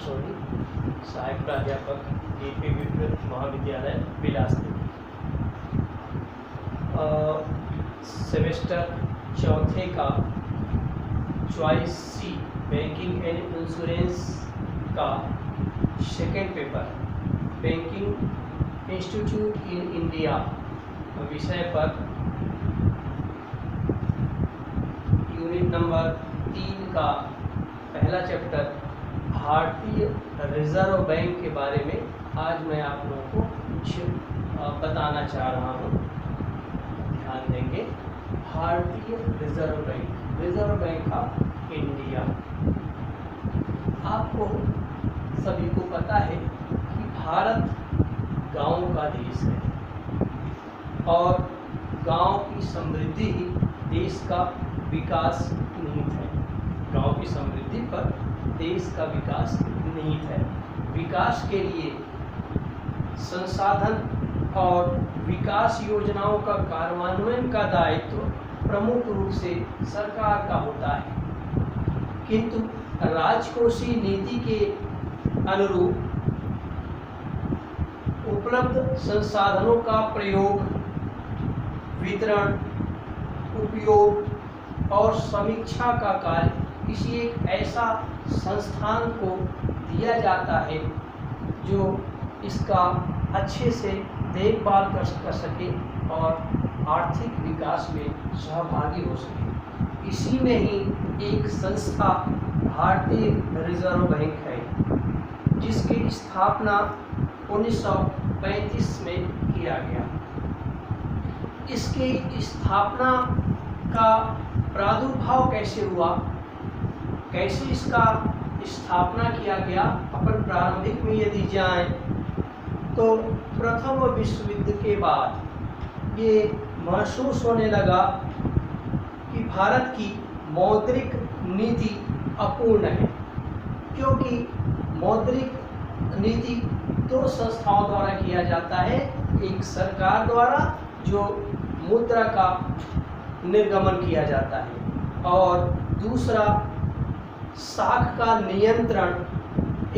सोनी, सहायक प्राध्यापक JP विकृत महाविद्यालय बिलासपुर। सेमेस्टर चौथे का choice C banking and insurance का second paper banking institute in India विषय पर यूनिट नंबर 3 का पहला चैप्टर भारतीय रिजर्व बैंक के बारे में आज मैं आप लोगों को कुछ बताना चाह रहा हूँ। ध्यान देंगे। भारतीय रिजर्व बैंक ऑफ इंडिया। आपको सभी को पता है कि भारत गांव का देश है और गांव की समृद्धि ही देश का विकास निहित है। गांव की समृद्धि पर देश का विकास निहित है। विकास के लिए संसाधन और विकास योजनाओं का कार्यान्वयन का दायित्व प्रमुख रूप से सरकार का होता है, किंतु राजकोषीय नीति के अनुरूप उपलब्ध संसाधनों का प्रयोग, वितरण, उपयोग और समीक्षा का कार्य किसी एक ऐसा संस्थान को दिया जाता है जो इसका अच्छे से देखभाल कर सके और आर्थिक विकास में सहभागी हो सके। इसी में ही एक संस्था भारतीय रिजर्व बैंक है, जिसकी स्थापना 1935 में किया गया। इसकी स्थापना का प्रादुर्भाव कैसे हुआ, कैसे इसका स्थापना किया गया, अपन प्रारंभिक में यदि जाएं तो प्रथम विश्व युद्ध के बाद ये महसूस होने लगा कि भारत की मौद्रिक नीति अपूर्ण है, क्योंकि मौद्रिक नीति दो संस्थाओं द्वारा किया जाता है। एक सरकार द्वारा जो मुद्रा का निर्गमन किया जाता है और दूसरा साख का नियंत्रण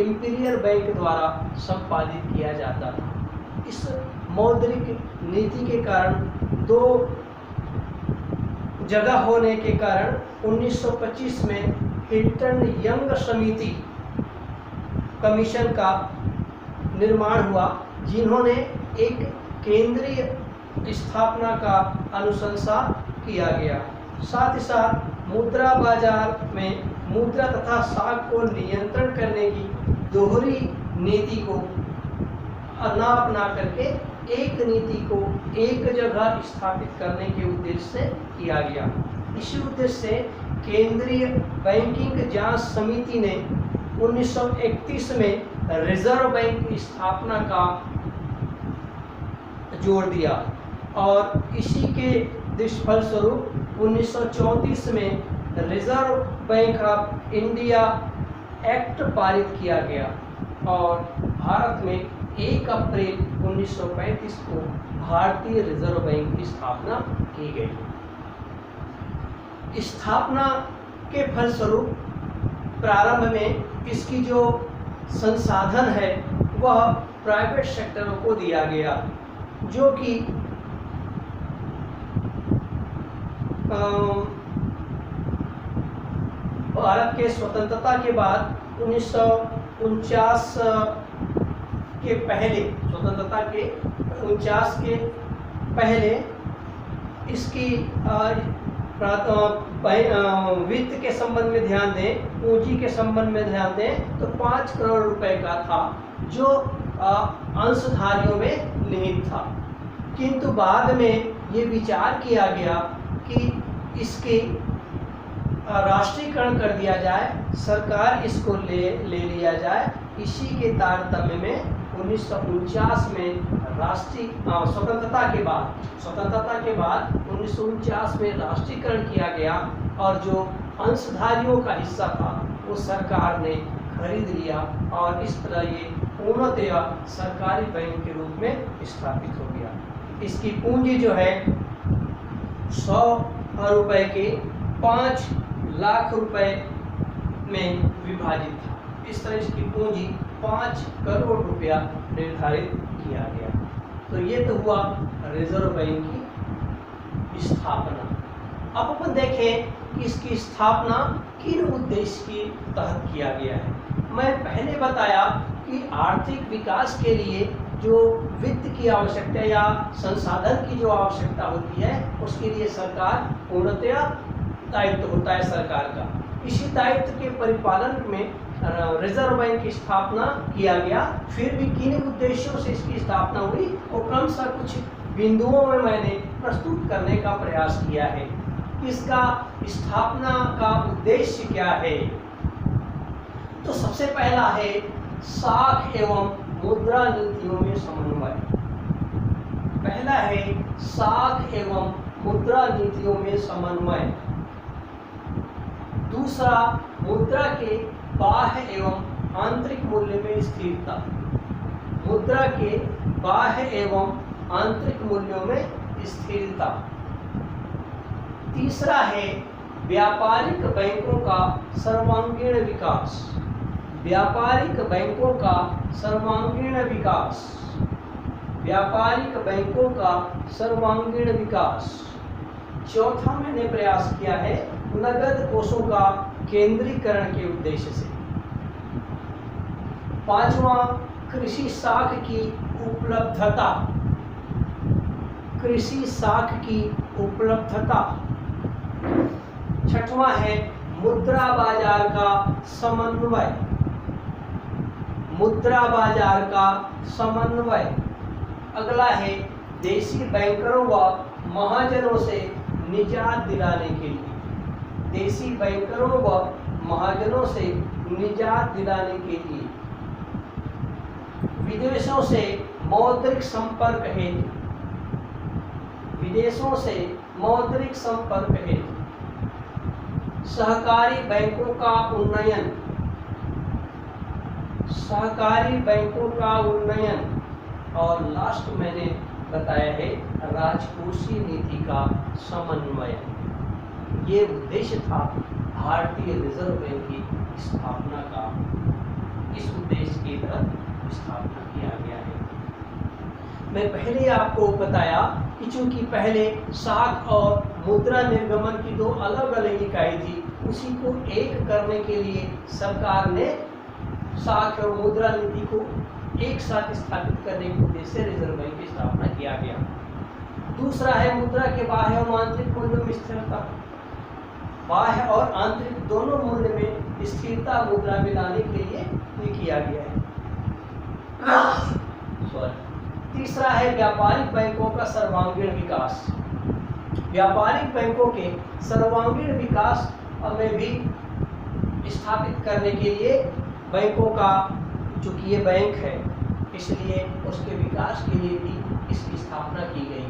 इंपीरियल बैंक द्वारा संपादित किया जाता था। इस मौद्रिक नीति के कारण दो जगह होने के कारण 1925 में हिल्टन यंग समिति कमीशन का निर्माण हुआ, जिन्होंने एक केंद्रीय स्थापना का अनुशंसा किया गया। साथ ही साथ मुद्रा बाजार में मुद्रा तथा साख को नियंत्रण करने की दोहरी नीति को न अपना करके एक नीति को एक जगह स्थापित करने के उद्देश्य से किया गया। इसी उद्देश्य से केंद्रीय बैंकिंग जांच समिति ने 1931 में रिजर्व बैंक की स्थापना का जोर दिया और इसी के दुष्फलस्वरूप 1934 में reserve bank of India act पारित किया गया और भारत में 1 अप्रैल 1935 को भारतीय रिजर्व बैंक की स्थापना की गई। स्थापना के फलस्वरूप प्रारंभ में इसकी जो संसाधन है वह प्राइवेट सेक्टरों को दिया गया, जो कि भारत के स्वतंत्रता के बाद 1949 के पहले, स्वतंत्रता के 49 के पहले इसकी वित्त के संबंध में ध्यान दें, पूंजी के संबंध में ध्यान दें तो 5 करोड़ रुपए का था, जो अंशधारियों में निहित था। किंतु बाद में ये विचार किया गया कि इसके राष्ट्रीयकरण कर दिया जाए, सरकार इसको ले लिया जाए। इसी के तारतम्य में 1949 में स्वतंत्रता के बाद 1949 में राष्ट्रीयकरण किया गया और जो अंशधारियों का हिस्सा था वो सरकार ने खरीद लिया और इस तरह ये पूर्णतया सरकारी बैंक के रूप में स्थापित हो गया। इसकी पूंजी जो है 100 रुपए के 5 लाख रुपए में विभाजित था। इस तरह इसकी पूंजी 5 करोड़ रुपया निर्धारित किया गया। तो ये तो हुआ रिजर्व बैंक की स्थापना। अब अपन देखें कि इसकी स्थापना किन उद्देश्य के तहत किया गया है। मैं पहले बताया कि आर्थिक विकास के लिए जो वित्त की आवश्यकता या संसाधन की जो आवश्यकता होती है, उसके लिए सरकार पूर्णतया दायित्व होता है सरकार का। इसी दायित्व के परिपालन में रिजर्व बैंक की स्थापना किया गया। फिर भी किन उद्देश्यों से इसकी स्थापना हुई और क्रमशः कुछ बिंदुओं में मैंने प्रस्तुत करने का प्रयास किया है। इसका स्थापना का उद्देश्य क्या है? तो सबसे पहला है साख एवं मुद्रा नीतियों में समन्वय। पहला है साख एवं मुद्रा नीतियों में समन्वय। दूसरा, मुद्रा के बाह्य एवं आंतरिक मूल्य में स्थिरता। मुद्रा के बाह्य एवं आंतरिक मूल्यों में स्थिरता। तीसरा है व्यापारिक बैंकों का सर्वांगीण विकास। व्यापारिक बैंकों का सर्वांगीण विकास। व्यापारिक बैंकों का सर्वांगीण विकास। चौथा मैंने प्रयास किया है नगद कोषों का केंद्रीकरण के उद्देश्य से। पांचवा, कृषि साख की उपलब्धता। कृषि साख की उपलब्धता। छठवां है मुद्रा बाजार का समन्वय। मुद्रा बाजार का समन्वय। अगला है देशी बैंकरों व महाजनों से निजात दिलाने के लिए। देशी बैंकरों व महाजनों से निजात दिलाने के लिए विदेशों से मौद्रिक संपर्क हेतु। विदेशों से मौद्रिक संपर्क हेतु सहकारी बैंकों का उन्नयन। सहकारी बैंकों का उन्नयन। और लास्ट मैंने बताया है राजकोषीय नीति का समन्वय। ये उद्देश्य था भारतीय रिजर्व बैंक की स्थापना का। इस उद्देश्य के तहत स्थापना किया गया है। मैं पहले आपको बताया कि चूंकि पहले साख और मुद्रा निर्गमन की दो अलग अलग इकाई थी, उसी को एक करने के लिए सरकार ने साख और मुद्रा नीति को एक साथ स्थापित करने के उद्देश्य से रिजर्व बैंक की स्थापना किया गया। दूसरा है मुद्रा के बाह्य और आंतरिक मूल्यों में स्थिरता। बाह्य और आंतरिक दोनों मूल्य में स्थिरता मुद्रा में लाने के लिए ये किया गया है। तीसरा है व्यापारिक बैंकों का सर्वांगीण विकास। व्यापारिक बैंकों के सर्वांगीण विकास में भी स्थापित करने के लिए बैंकों का, चूंकि ये बैंक है इसलिए उसके विकास के लिए भी इसकी स्थापना की गई।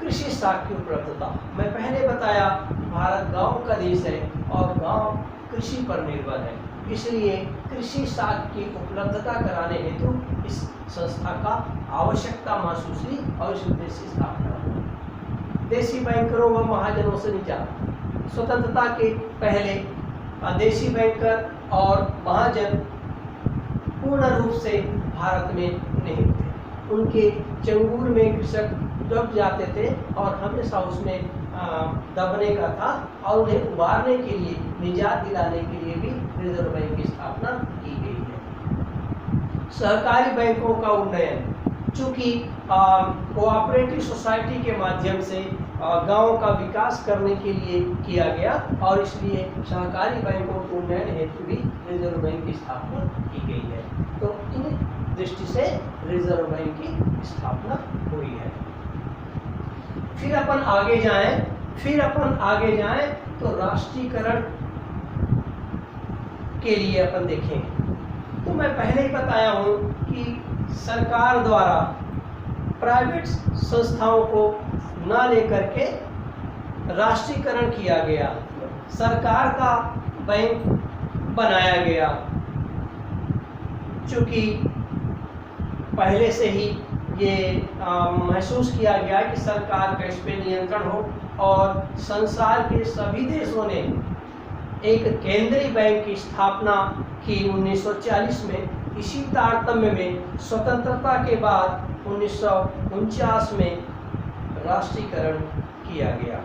कृषि साख की उपलब्धता। मैं पहले बताया भारत गांव का देश है और गांव कृषि पर निर्भर है, इसलिए कृषि साख की उपलब्धता कराने हेतु इस संस्था का आवश्यकता महसूस हुई और इस उद्देश्य से स्थापना हुई। देशी बैंकरों व महाजनों से निजात। स्वतंत्रता के पहले देशी बैंकर और महाजन पूर्ण रूप से भारत में नहीं थे। उनके चंगुल में कृषक दब जाते थे और हमेशा उसमें दबने का था और उन्हें उबारने के लिए, निजात दिलाने के लिए भी रिजर्व बैंक की स्थापना की गई है। सहकारी बैंकों का उन्नयन। चूँकि कोऑपरेटिव सोसाइटी के माध्यम से गांव का विकास करने के लिए किया गया और इसलिए सहकारी बैंकों के उन्नयन हेतु भी रिजर्व बैंक की स्थापना की गई है। तो इन दृष्टि से रिजर्व बैंक की स्थापना हुई है। फिर अपन आगे जाएं तो राष्ट्रीयकरण के लिए अपन देखें तो मैं पहले ही बताया हूं कि सरकार द्वारा प्राइवेट संस्थाओं को न लेकर के राष्ट्रीयकरण किया गया, सरकार का बैंक बनाया गया। चूँकि पहले से ही ये महसूस किया गया कि सरकार का इस पर नियंत्रण हो और संसार के सभी देशों ने एक केंद्रीय बैंक की स्थापना की 1940 में। इसी तारतम्य में स्वतंत्रता के बाद 1949 में राष्ट्रीयकरण किया गया।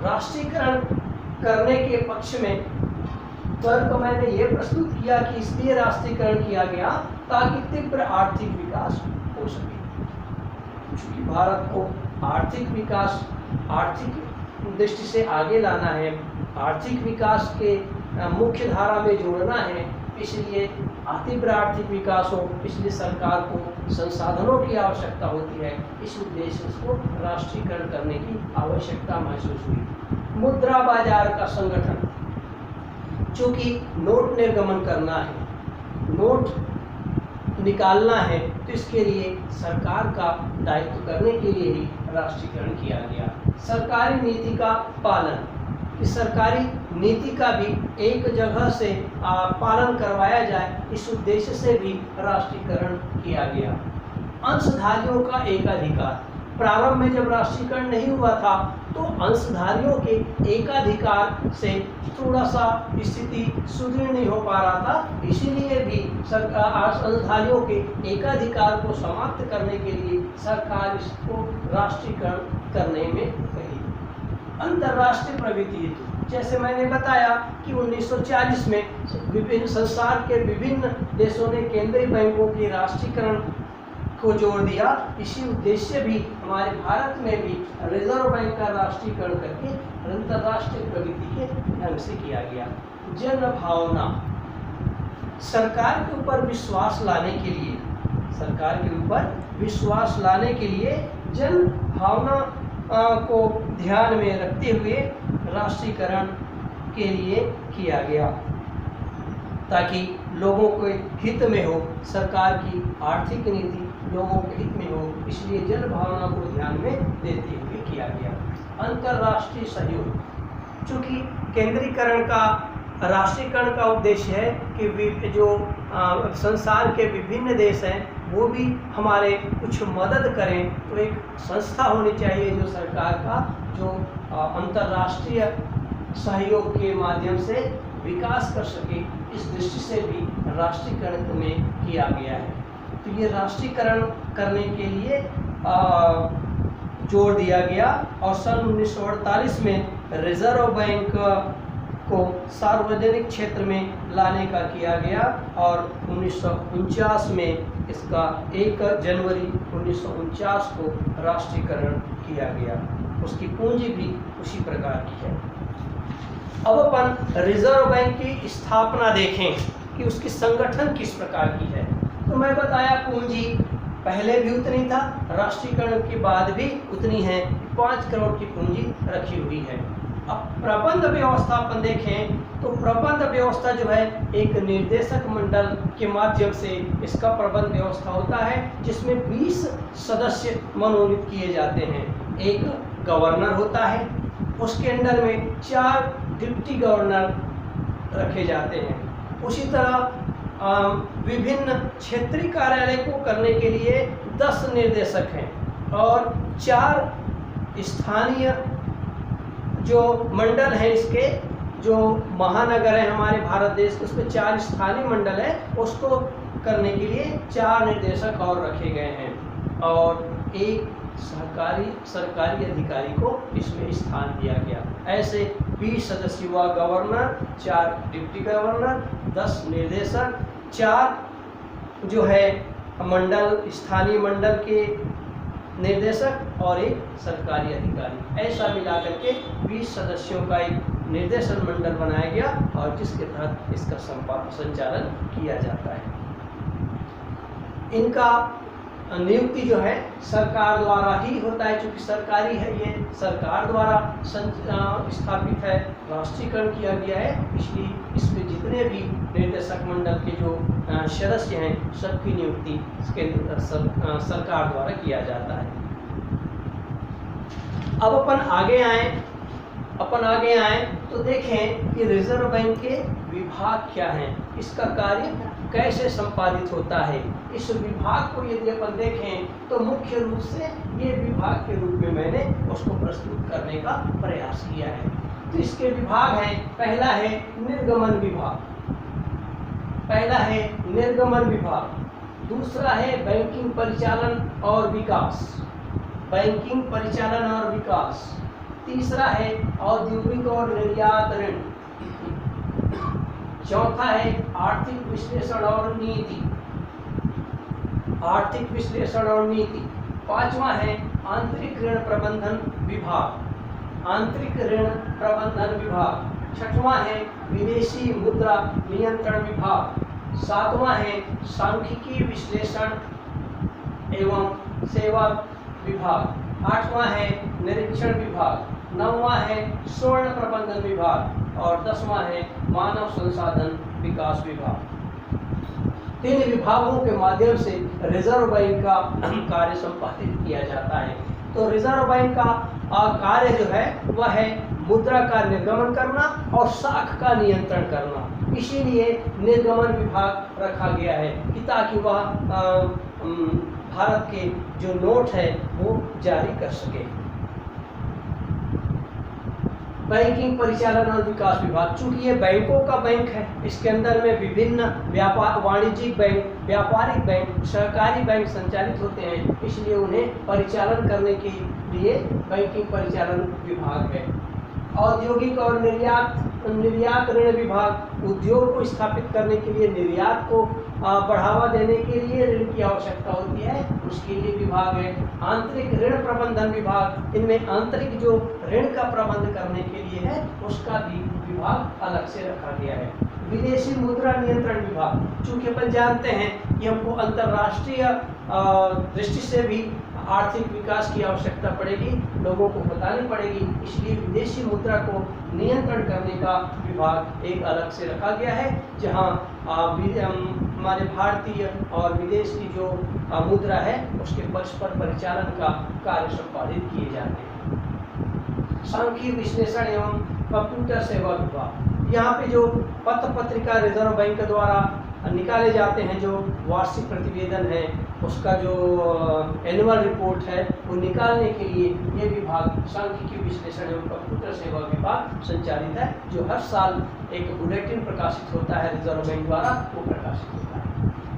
राष्ट्रीयकरण करने के पक्ष में तर्क मैंने ये प्रस्तुत किया कि इसलिए राष्ट्रीयकरण किया गया ताकि तीव्र आर्थिक विकास हो सके। चूंकि भारत को आर्थिक विकास, आर्थिक दृष्टि से आगे लाना है, आर्थिक विकास के मुख्य धारा में जोड़ना है, इसलिए तीव्र आर्थिक विकास हो, इसलिए सरकार को संसाधनों की आवश्यकता होती है। इस उद्देश्य को राष्ट्रीयकरण करने की आवश्यकता महसूस हुई। मुद्रा बाजार का संगठन, चूंकि नोट निर्गमन करना है, नोट निकालना है, तो इसके लिए सरकार का दायित्व करने के लिए ही राष्ट्रीयकरण किया गया। सरकारी नीति का पालन, कि सरकारी नीति का भी एक जगह से पालन करवाया जाए, इस उद्देश्य से भी राष्ट्रीयकरण किया गया। अंशधारियों का एकाधिकार, प्रारंभ में जब राष्ट्रीयकरण नहीं हुआ था तो अंशधारियों के एकाधिकार से थोड़ा सा स्थिति सुदृढ़ नहीं हो पा रहा था, इसीलिए भी सरकार अंशधारियों के एकाधिकार को समाप्त करने के लिए सरकार इसको राष्ट्रीयकरण करने में कही। अंतर्राष्ट्रीय प्रवृत्ति हेतु, जैसे मैंने बताया कि 1940 में विभिन्न संसार के विभिन्न देशों ने केंद्रीय बैंकों के राष्ट्रीयकरण को जोड़ दिया। इसी उद्देश्य भी हमारे भारत में भी रिजर्व बैंक का राष्ट्रीयकरण करके अंतर्राष्ट्रीय प्रवृत्ति के ढंग से किया गया। जन भावना, सरकार के ऊपर विश्वास लाने के लिए, सरकार के ऊपर विश्वास लाने के लिए जन भावना को ध्यान में रखते हुए राष्ट्रीयकरण के लिए किया गया, ताकि लोगों के हित में हो, सरकार की आर्थिक नीति लोगों के हित में हो, इसलिए जन भावना को ध्यान में देते हुए किया गया। अंतर्राष्ट्रीय सहयोग, चूँकि केंद्रीकरण का, राष्ट्रीयकरण का उद्देश्य है कि जो संसार के विभिन्न देश हैं वो भी हमारे कुछ मदद करें, तो एक संस्था होनी चाहिए जो सरकार का जो अंतर्राष्ट्रीय सहयोग के माध्यम से विकास कर सके। इस दृष्टि से भी राष्ट्रीयकरण में किया गया है। तो ये राष्ट्रीयकरण करने के लिए जोर दिया गया और सन 1948 में रिजर्व बैंक को सार्वजनिक क्षेत्र में लाने का किया गया और 1949 में इसका 1 जनवरी 1949 को राष्ट्रीयकरण किया गया। उसकी पूंजी भी उसी प्रकार की है। अब अपन रिजर्व बैंक की स्थापना देखें कि उसकी संगठन किस प्रकार की है। तो मैं बताया पूंजी पहले भी उतनी था, राष्ट्रीयकरण के बाद भी उतनी है, 5 करोड़ की पूंजी रखी हुई है। अब प्रबंध व्यवस्था अपन देखें तो प्रबंध व्यवस्था जो है एक निर्देशक मंडल के माध्यम से इसका प्रबंध व्यवस्था होता है, जिसमें 20 सदस्य मनोनीत किए जाते हैं। एक गवर्नर होता है, उसके अंडर में 4 डिप्टी गवर्नर रखे जाते हैं। उसी तरह विभिन्न क्षेत्रीय कार्यालय को करने के लिए 10 निर्देशक हैं और 4 स्थानीय जो मंडल हैं, इसके जो महानगर हैं हमारे भारत देश के, उसमें 4 स्थानीय मंडल है, उसको करने के लिए 4 निर्देशक और रखे गए हैं और एक सरकारी अधिकारी को इसमें स्थान दिया गया। ऐसे 20 सदस्य हुआ गवर्नर, 4 डिप्टी गवर्नर, 10 निर्देशक, 4 जो है मंडल, स्थानीय मंडल के निर्देशक और एक सरकारी अधिकारी। ऐसा मिलाकर के 20 सदस्यों का एक निर्देशन मंडल बनाया गया और जिसके तहत इसका संचालन किया जाता है। इनका नियुक्ति जो है सरकार द्वारा ही होता है, क्योंकि सरकारी है, ये सरकार द्वारा स्थापित है, राष्ट्रीयकरण किया गया है, इसलिए इसमें जितने भी निर्देशक मंडल के जो सदस्य हैं सबकी नियुक्ति सरकार द्वारा किया जाता है। अब अपन आगे आए तो देखें कि रिजर्व बैंक के विभाग क्या हैं, इसका कार्य कैसे संपादित होता है। इस विभाग को यदि अपन देखें तो मुख्य रूप से ये विभाग के रूप में मैंने उसको प्रस्तुत करने का प्रयास किया है। तो इसके विभाग हैं, पहला है निर्गमन विभाग, पहला है निर्गमन विभाग, दूसरा है बैंकिंग परिचालन और विकास, बैंकिंग परिचालन और विकास, तीसरा है औद्योगिक और निर्यात ऋण, चौथा है आर्थिक विश्लेषण और नीति, आर्थिक विश्लेषण और नीति, पांचवा है आंतरिक ऋण प्रबंधन विभाग, आंतरिक ऋण प्रबंधन विभाग, छठवां है विदेशी मुद्रा नियंत्रण विभाग, सातवां है सांख्यिकी विश्लेषण एवं सेवा विभाग, आठवां है निरीक्षण विभाग, नौवां है स्वर्ण प्रबंधन विभाग और 10वां है मानव संसाधन विकास विभाग। तीन विभागों के माध्यम से रिजर्व बैंक का कार्य संपादित किया जाता है। तो रिजर्व बैंक का कार्य जो है वह है मुद्रा का निर्गमन करना और साख का नियंत्रण करना, इसीलिए निर्गमन विभाग रखा गया है कि ताकि वह भारत के जो नोट है वो जारी कर सके। बैंकिंग परिचालन और विकास विभाग, चूंकि ये बैंकों का बैंक है, इसके अंदर में विभिन्न व्यापार वाणिज्यिक बैंक, व्यापारिक बैंक, सहकारी बैंक संचालित होते हैं, इसलिए उन्हें परिचालन करने के लिए बैंकिंग परिचालन विभाग है। औद्योगिक और निर्यात ऋण विभाग, उद्योग को स्थापित करने के लिए, निर्यात को बढ़ावा देने के लिए ऋण की आवश्यकता होती है, उसके लिए विभाग है। आंतरिक ऋण प्रबंधन विभाग, इनमें आंतरिक जो ऋण का प्रबंध करने के लिए है उसका भी विभाग अलग से रखा गया है। विदेशी मुद्रा नियंत्रण विभाग, चूंकि अपन जानते हैं कि हमको अंतर्राष्ट्रीय दृष्टि से भी आर्थिक विकास की आवश्यकता पड़ेगी, लोगों को बतानी पड़ेगी, इसलिए विदेशी मुद्रा को नियंत्रण करने का विभाग एक अलग से रखा गया है, जहां हमारे भारतीय और विदेश की जो मुद्रा है उसके परस्पर परिचालन का कार्य संपादित किए जाते हैं। सांख्यिकी विश्लेषण एवं कंप्यूटर सेवा विभाग, यहाँ पे जो पत्र पत्रिका रिजर्व बैंक द्वारा निकाले जाते हैं, जो वार्षिक प्रतिवेदन है, उसका जो एनुअल रिपोर्ट है वो निकालने के लिए ये विभाग सांख्यिकी विश्लेषण एवं कंप्यूटर सेवा विभाग संचालित है, जो हर साल एक बुलेटिन प्रकाशित होता है रिजर्व बैंक द्वारा, वो प्रकाशित होता है।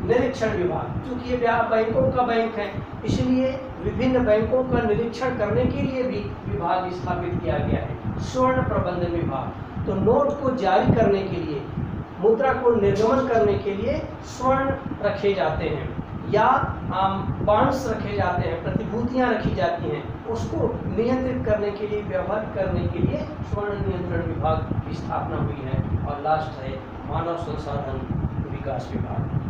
निरीक्षण विभाग, चूंकि ये बैंकों का बैंक है, इसलिए विभिन्न बैंकों का निरीक्षण करने के लिए भी विभाग स्थापित किया गया है। स्वर्ण प्रबंधन विभाग, तो नोट को जारी करने के लिए, मुद्रा को निर्गमन करने के लिए स्वर्ण रखे जाते हैं या बॉन्ड्स रखे जाते हैं, प्रतिभूतियां रखी जाती हैं, उसको नियंत्रित करने के लिए, व्यवहार करने के लिए स्वर्ण नियंत्रण विभाग की स्थापना हुई है। और लास्ट है मानव संसाधन विकास विभाग।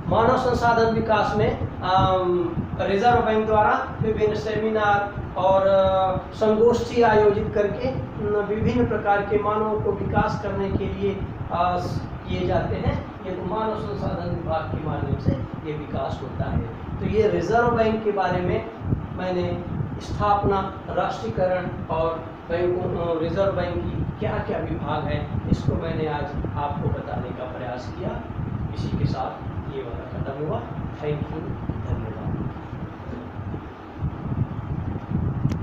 मानव संसाधन विकास में रिजर्व बैंक द्वारा विभिन्न सेमिनार और संगोष्ठी आयोजित करके विभिन्न प्रकार के मानव को विकास करने के लिए किए जाते हैं। ये तो मानव संसाधन विभाग के माध्यम से ये विकास होता है। तो ये रिजर्व बैंक के बारे में मैंने स्थापना, राष्ट्रीयकरण और बैंकों, रिजर्व बैंक की क्या क्या विभाग है, इसको मैंने आज आपको बताने का प्रयास किया। इसी के साथ ये वाला खत्म हुआ। थैंक यू, धन्यवाद।